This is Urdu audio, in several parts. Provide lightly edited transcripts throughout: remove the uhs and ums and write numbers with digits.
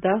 10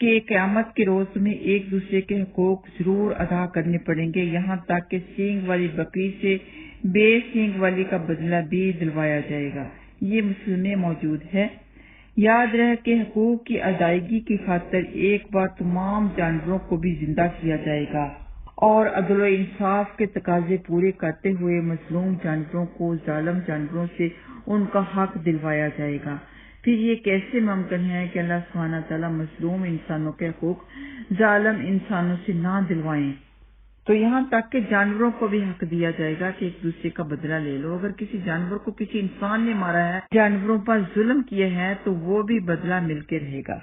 کہ قیامت کے روز تمہیں ایک دوسرے کے حقوق ضرور ادا کرنے پڑیں گے، یہاں تک کہ سینگ والی بکری سے بے سینگ والی کا بدلہ بھی دلوایا جائے گا۔ یہ مسلم میں موجود ہے۔ یاد رہے کہ حقوق کی ادائیگی کی خاطر ایک بار تمام جانوروں کو بھی زندہ کیا جائے گا، اور عدل و انصاف کے تقاضے پورے کرتے ہوئے مظلوم جانوروں کو ظالم جانوروں سے ان کا حق دلوایا جائے گا۔ پھر یہ کیسے ممکن ہے کہ اللہ سبحانہ تعالیٰ مظلوم انسانوں کے حقوق ظالم انسانوں سے نہ دلوائیں؟ تو یہاں تک کہ جانوروں کو بھی حق دیا جائے گا کہ ایک دوسرے کا بدلہ لے لو۔ اگر کسی جانور کو کسی انسان نے مارا ہے، جانوروں پر ظلم کیے ہیں، تو وہ بھی بدلہ مل کے رہے گا۔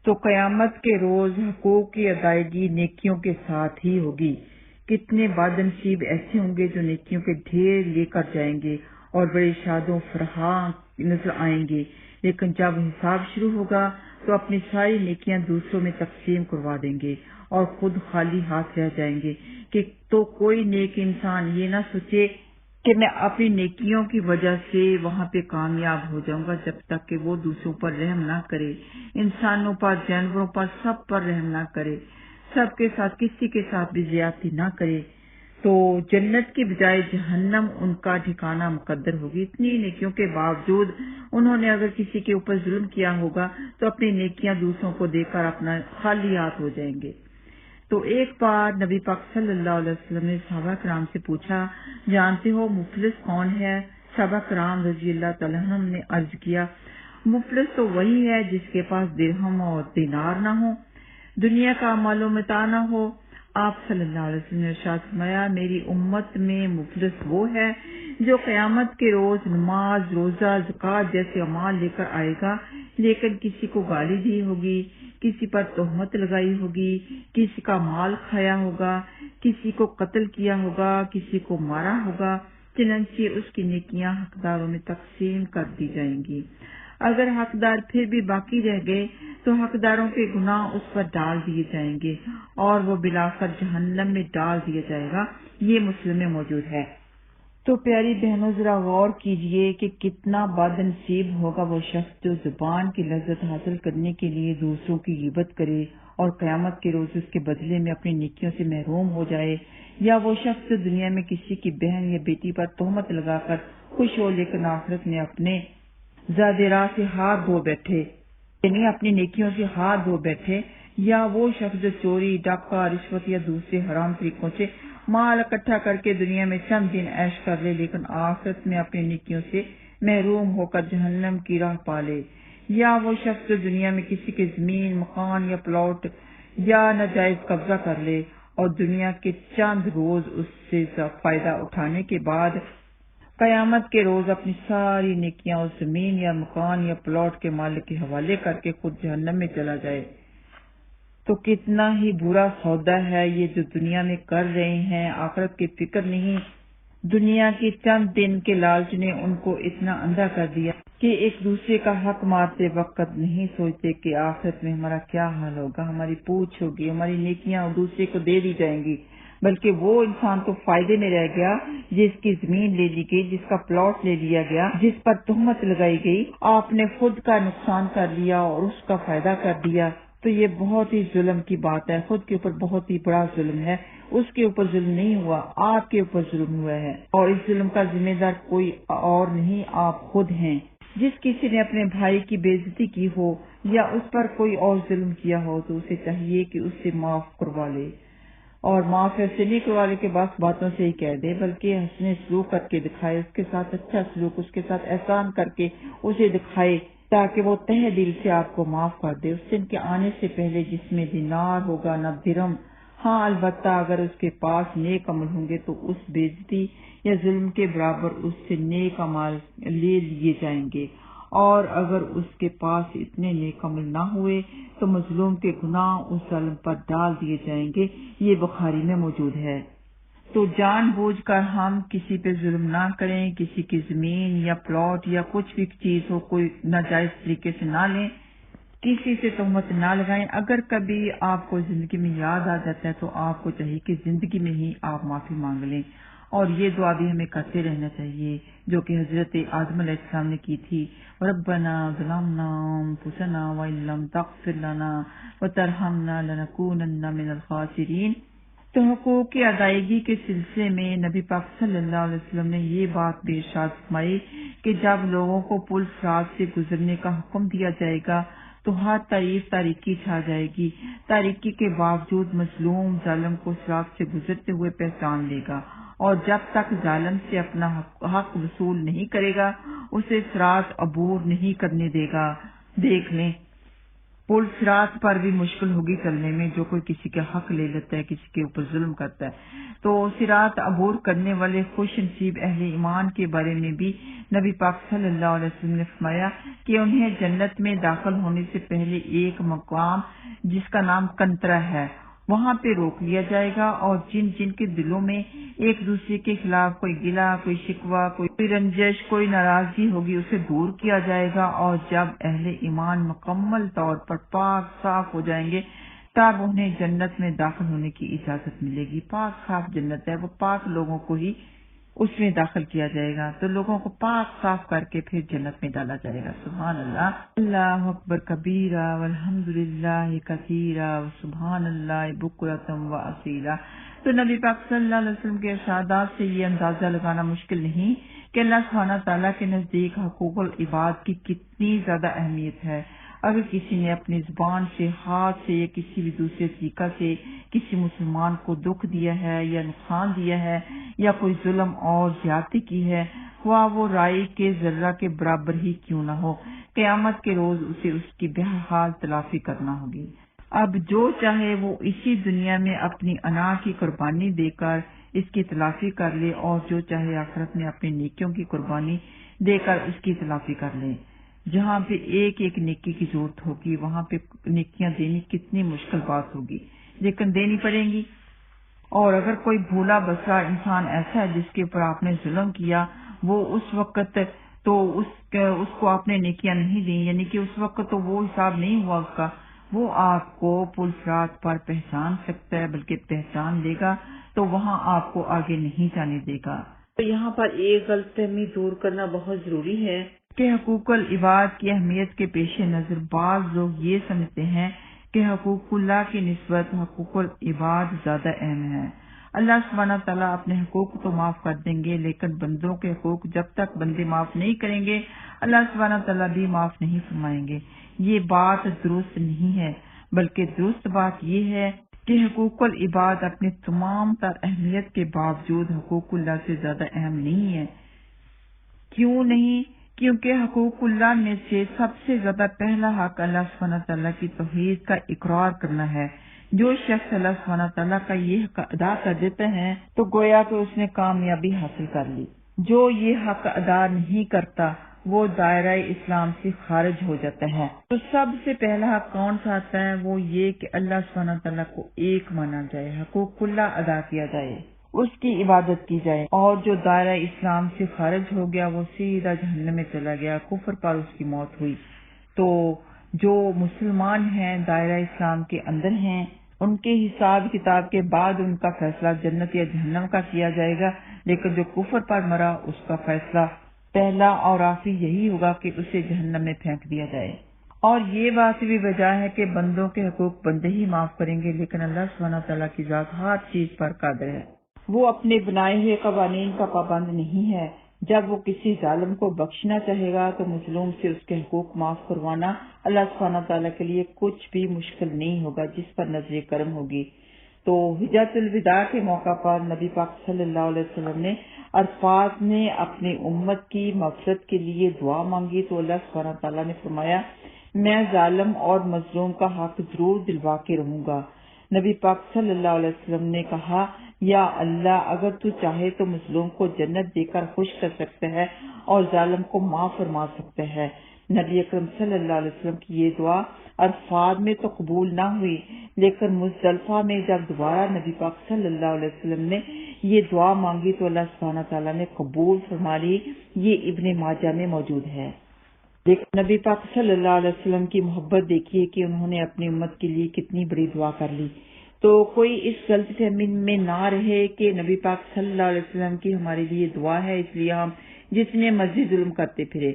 تو قیامت کے روز حقوق کی ادائیگی نیکیوں کے ساتھ ہی ہوگی۔ کتنے بد نصیب ایسے ہوں گے جو نیکیوں کے ڈھیر لے کر جائیں گے اور بڑے شاد و فرحاں نظر آئیں گے، لیکن جب حساب شروع ہوگا تو اپنی ساری نیکیاں دوسروں میں تقسیم کروا دیں گے اور خود خالی ہاتھ رہ جائیں گے۔ کہ تو کوئی نیک انسان یہ نہ سوچے کہ میں اپنی نیکیوں کی وجہ سے وہاں پہ کامیاب ہو جاؤں گا، جب تک کہ وہ دوسروں پر رحم نہ کرے، انسانوں پر، جانوروں پر، سب پر رحم نہ کرے، سب کے ساتھ کسی کے ساتھ بھی زیادتی نہ کرے، تو جنت کی بجائے جہنم ان کا ٹھکانہ مقدر ہوگی۔ اتنی نیکیوں کے باوجود انہوں نے اگر کسی کے اوپر ظلم کیا ہوگا تو اپنی نیکیاں دوسروں کو دے کر اپنا خالی ہاتھ ہو جائیں گے۔ تو ایک بار نبی پاک صلی اللہ علیہ وسلم نے صحابہ کرام سے پوچھا، جانتے ہو مفلس کون ہے؟ صحابہ کرام رضی اللہ تعالیٰ عنہم نے عرض کیا، مفلس تو وہی ہے جس کے پاس درہم اور دینار نہ ہو، دنیا کا مال و متاع نہ ہو۔ آپ صلی اللہ علیہ وسلم نے ارشاد فرمایا، میری امت میں مفلس وہ ہے جو قیامت کے روز نماز، روزہ، زکوٰۃ جیسے اعمال لے کر آئے گا، لیکن کسی کو گالی دی ہوگی، کسی پر تہمت لگائی ہوگی، کسی کا مال کھایا ہوگا، کسی کو قتل کیا ہوگا، کسی کو مارا ہوگا، چنانچہ اس کی نیکیاں حقداروں میں تقسیم کر دی جائیں گی۔ اگر حقدار پھر بھی باقی رہ گئے تو حقداروں کے گناہ اس پر ڈال دیے جائیں گے اور وہ بلاخر جہنم میں ڈال دیا جائے گا۔ یہ مسلم میں موجود ہے۔ تو پیاری بہنوں ذرا غور کیجئے کہ کتنا بد نصیب ہوگا وہ شخص جو زبان کی لذت حاصل کرنے کے لیے دوسروں کی غیبت کرے اور قیامت کے روز اس کے بدلے میں اپنی نیکیوں سے محروم ہو جائے، یا وہ شخص جو دنیا میں کسی کی بہن یا بیٹی پر تہمت لگا کر خوش ہو لیکن آخرت میں اپنے زیادہ راہ سے ہاتھ دھو بیٹھے، یعنی اپنی نیکیوں سے ہاتھ دھو بیٹھے، یا وہ شخص جو چوری، ڈاکہ، رشوت یا دوسرے حرام طریقوں سے مال اکٹھا کر کے دنیا میں چند دن عیش کر لے لیکن آخرت میں اپنی نیکیوں سے محروم ہو کر جہنم کی راہ پالے، یا وہ شخص جو دنیا میں کسی کے زمین، مکان یا پلاٹ یا ناجائز قبضہ کر لے اور دنیا کے چند روز اس سے فائدہ اٹھانے کے بعد قیامت کے روز اپنی ساری نیکیاں اس زمین یا مکان یا پلاٹ کے مالک کے حوالے کر کے خود جہنم میں چلا جائے، تو کتنا ہی برا سودا ہے یہ جو دنیا میں کر رہے ہیں۔ آخرت کی فکر نہیں، دنیا کی چند دن کے لالچ نے ان کو اتنا اندھا کر دیا کہ ایک دوسرے کا حق مارتے وقت نہیں سوچتے کہ آخرت میں ہمارا کیا حال ہوگا، ہماری پوچھ ہوگی، ہماری نیکیاں دوسرے کو دے دی جائیں گی، بلکہ وہ انسان تو فائدے میں رہ گیا جس کی زمین لے لی گئی، جس کا پلاٹ لے لیا گیا، جس پر تہمت لگائی گئی، آپ نے خود کا نقصان کر لیا اور اس کا فائدہ کر دیا۔ تو یہ بہت ہی ظلم کی بات ہے، خود کے اوپر بہت ہی بڑا ظلم ہے۔ اس کے اوپر ظلم نہیں ہوا، آپ کے اوپر ظلم ہوا ہے، اور اس ظلم کا ذمہ دار کوئی اور نہیں، آپ خود ہیں۔ جس کسی نے اپنے بھائی کی بے عزتی کی ہو یا اس پر کوئی اور ظلم کیا ہو تو اسے چاہیے کہ اس سے معاف کروا لے، اور معاف ایسے نہیں کروا لے کہ بس باتوں سے ہی کہہ دے، بلکہ حسن سلوک کر کے دکھائے، اس کے ساتھ اچھا سلوک، اس کے ساتھ احسان کر کے اسے دکھائے تاکہ وہ تہ دل سے آپ کو معاف کر دے۔ اس دن کے آنے سے پہلے جس میں دینار ہوگا نہ درہم، ہاں البتہ اگر اس کے پاس نیک عمل ہوں گے تو اس بے عزتی یا ظلم کے برابر اس سے نیک عمل لے لیے جائیں گے، اور اگر اس کے پاس اتنے نیک عمل نہ ہوئے تو مظلوم کے گناہ اس ظالم پر ڈال دیے جائیں گے۔ یہ بخاری میں موجود ہے۔ تو جان بوجھ کر ہم کسی پہ ظلم نہ کریں، کسی کی زمین یا پلاٹ یا کچھ بھی چیز ہو کوئی ناجائز طریقے سے نہ لیں، کسی سے تہمت نہ لگائیں۔ اگر کبھی آپ کو زندگی میں یاد آ جاتا ہے تو آپ کو چاہیے کہ زندگی میں ہی آپ معافی مانگ لیں اور یہ دعا بھی ہمیں کرتے رہنا چاہیے جو کہ حضرت آدم علیہ السلام نے کی تھی، ربنا ظلمنا انفسنا وان لم تغفر لنا وترحمنا لنکونن من الخاسرین۔ تو حقوق کی ادائیگی کے سلسلے میں نبی پاک صلی اللہ علیہ وسلم نے یہ بات بھی ارشاد فرمائی کہ جب لوگوں کو پل صراط سے گزرنے کا حکم دیا جائے گا تو ہر طرف تاریکی چھا جائے گی، تاریکی کے باوجود مظلوم ظالم کو صراط سے گزرتے ہوئے پہچان لے گا، اور جب تک ظالم سے اپنا حق وصول نہیں کرے گا اسے صراط عبور نہیں کرنے دے گا۔ دیکھ لیں پل صراط پر بھی مشکل ہوگی چلنے میں، جو کوئی کسی کا حق لے لیتا ہے، کسی کے اوپر ظلم کرتا ہے۔ تو صراط عبور کرنے والے خوش نصیب اہل ایمان کے بارے میں بھی نبی پاک صلی اللہ علیہ وسلم نے فرمایا کہ انہیں جنت میں داخل ہونے سے پہلے ایک مقام جس کا نام کنترا ہے وہاں پہ روک لیا جائے گا، اور جن جن کے دلوں میں ایک دوسرے کے خلاف کوئی گلہ، کوئی شکوہ، کوئی رنجش، کوئی ناراضگی ہوگی اسے دور کیا جائے گا، اور جب اہل ایمان مکمل طور پر پاک صاف ہو جائیں گے تب انہیں جنت میں داخل ہونے کی اجازت ملے گی۔ پاک صاف جنت ہے، وہ پاک لوگوں کو ہی اس میں داخل کیا جائے گا، تو لوگوں کو پاک صاف کر کے پھر جنت میں ڈالا جائے گا۔ سبحان اللہ، اللہ اکبر کبیرہ والحمد للہ کثیرہ وسبحان اللہ بکرۃ واصیلہ۔ تو نبی پاک صلی اللہ علیہ وسلم کے ارشادات سے یہ اندازہ لگانا مشکل نہیں کہ اللہ سبحانہ تعالیٰ کے نزدیک حقوق العباد کی کتنی زیادہ اہمیت ہے۔ اگر کسی نے اپنی زبان سے، ہاتھ سے یا کسی بھی دوسرے طریقہ سے کسی مسلمان کو دکھ دیا ہے یا نقصان دیا ہے یا کوئی ظلم اور زیادتی کی ہے، خواہ وہ رائی کے ذرہ کے برابر ہی کیوں نہ ہو، قیامت کے روز اسے اس کی بہرحال تلافی کرنا ہوگی۔ اب جو چاہے وہ اسی دنیا میں اپنی انا کی قربانی دے کر اس کی تلافی کر لے، اور جو چاہے آخرت میں اپنی نیکیوں کی قربانی دے کر اس کی تلافی کر لے۔ جہاں پہ ایک ایک نیکی کی ضرورت ہوگی وہاں پہ نیکیاں دینی کتنی مشکل بات ہوگی، لیکن دینی پڑیں گی۔ اور اگر کوئی بھولا بسا انسان ایسا ہے جس کے اوپر آپ نے ظلم کیا، وہ اس وقت تو اس کو آپ نے نیکیاں نہیں دیں، یعنی کہ اس وقت تو وہ حساب نہیں ہوا اس کا، وہ آپ کو پل صراط پر پہچان سکتا ہے، بلکہ پہچان لے گا تو وہاں آپ کو آگے نہیں جانے دے گا۔ تو یہاں پر ایک غلط فہمی دور کرنا بہت ضروری ہے کہ حقوق العباد کی اہمیت کے پیش نظر بعض لوگ یہ سمجھتے ہیں کہ حقوق اللہ کی نسبت حقوق العباد زیادہ اہم ہے۔ اللہ سبحانہ تعالیٰ اپنے حقوق تو معاف کر دیں گے، لیکن بندوں کے حقوق جب تک بندے معاف نہیں کریں گے اللہ سبحانہ تعالیٰ بھی معاف نہیں فرمائیں گے۔ یہ بات درست نہیں ہے، بلکہ درست بات یہ ہے کہ حقوق العباد اپنی تمام تر اہمیت کے باوجود حقوق اللہ سے زیادہ اہم نہیں ہے۔ کیوں نہیں؟ کیونکہ حقوق اللہ میں سے سب سے زیادہ پہلا حق اللہ سبحانہ تعالیٰ کی توحید کا اقرار کرنا ہے۔ جو شخص اللہ سبحانہ تعالیٰ کا یہ حق ادا کر دیتا ہے تو گویا کہ اس نے کامیابی حاصل کر لی۔ جو یہ حق ادا نہیں کرتا وہ دائرہ اسلام سے خارج ہو جاتا ہے۔ تو سب سے پہلا حق کون سا آتا ہے؟ وہ یہ کہ اللہ سبحانہ تعالیٰ کو ایک مانا جائے، حقوق اللہ ادا کیا جائے، اس کی عبادت کی جائے، اور جو دائرہ اسلام سے خارج ہو گیا وہ سیدھا جہنم میں چلا گیا، کفر پر اس کی موت ہوئی۔ تو جو مسلمان ہیں دائرہ اسلام کے اندر ہیں ان کے حساب کتاب کے بعد ان کا فیصلہ جنت یا جہنم کا کیا جائے گا، لیکن جو کفر پر مرا اس کا فیصلہ پہلا اور آخری یہی ہوگا کہ اسے جہنم میں پھینک دیا جائے۔ اور یہ بات بھی وجہ ہے کہ بندوں کے حقوق بندے ہی معاف کریں گے، لیکن اللہ سبحانہ تعالیٰ کی ذات ہر چیز پر قادر ہے، وہ اپنے بنائے ہوئے قوانین کا پابند نہیں ہے۔ جب وہ کسی ظالم کو بخشنا چاہے گا تو مظلوم سے اس کے حقوق معاف کروانا اللہ سبحانہ تعالیٰ کے لیے کچھ بھی مشکل نہیں ہوگا، جس پر نظر کرم ہوگی۔ تو حجۃ الوداع کے موقع پر نبی پاک صلی اللہ علیہ وسلم نے عرفات میں اپنی امت کی مغفرت کے لیے دعا مانگی تو اللہ سبحانہ تعالیٰ نے فرمایا میں ظالم اور مظلوم کا حق ضرور دلوا کے رہوں گا۔ نبی پاک صلی اللہ علیہ وسلم نے کہا یا اللہ اگر تو چاہے تو مظلوم کو جنت دے کر خوش کر سکتا ہے اور ظالم کو معاف فرما سکتا ہے۔ نبی اکرم صلی اللہ علیہ وسلم کی یہ دعا عرفات میں تو قبول نہ ہوئی، لیکن مزدلفہ میں جب دوبارہ نبی پاک صلی اللہ علیہ وسلم نے یہ دعا مانگی تو اللہ سبحانہ تعالیٰ نے قبول فرما لی۔ یہ ابن ماجہ میں موجود ہے۔ لیکن نبی پاک صلی اللہ علیہ وسلم کی محبت دیکھیے کہ انہوں نے اپنی امت کے لیے کتنی بڑی دعا کر لی۔ تو کوئی اس غلط فہمی میں نہ رہے کہ نبی پاک صلی اللہ علیہ وسلم کی ہمارے لیے دعا ہے اس لیے ہم جتنے مرضی ظلم کرتے پھرے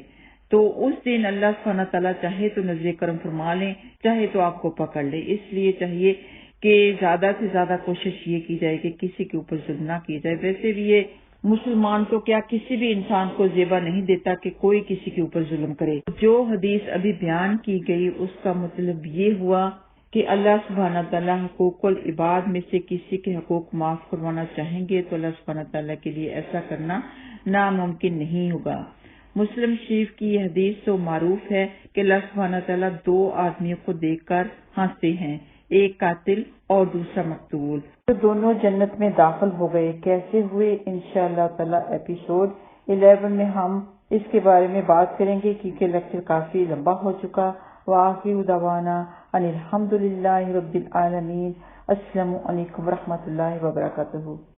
تو اس دن اللہ سبحانہ تعالیٰ چاہے تو نظر کرم فرما لیں، چاہے تو آپ کو پکڑ لے۔ اس لیے چاہیے کہ زیادہ سے زیادہ کوشش یہ کی جائے کہ کسی کے اوپر ظلم نہ کیا جائے۔ ویسے بھی یہ مسلمان تو کیا کسی بھی انسان کو زیبا نہیں دیتا کہ کوئی کسی کے اوپر ظلم کرے۔ جو حدیث ابھی بیان کی گئی اس کا مطلب یہ ہوا کہ اللہ سبحانہ تعالیٰ حقوق العباد میں سے کسی کے حقوق معاف کروانا چاہیں گے تو اللہ سبحانہ تعالیٰ کے لیے ایسا کرنا ناممکن نہیں ہوگا۔ مسلم شریف کی یہ حدیث تو معروف ہے کہ اللہ سبحانہ تعالیٰ دو آدمیوں کو دیکھ کر ہنستے ہیں، ایک قاتل اور دوسرا مقتول، تو دونوں جنت میں داخل ہو گئے۔ کیسے ہوئے؟ انشاءاللہ تعالیٰ ایپیسوڈ 11 میں ہم اس کے بارے میں بات کریں گے کیونکہ لیکچر کافی لمبا ہو چکا۔ وآخر دعوانا ان الحمدللہ رب العالمین۔ السلام علیکم ورحمۃ اللہ وبرکاتہ۔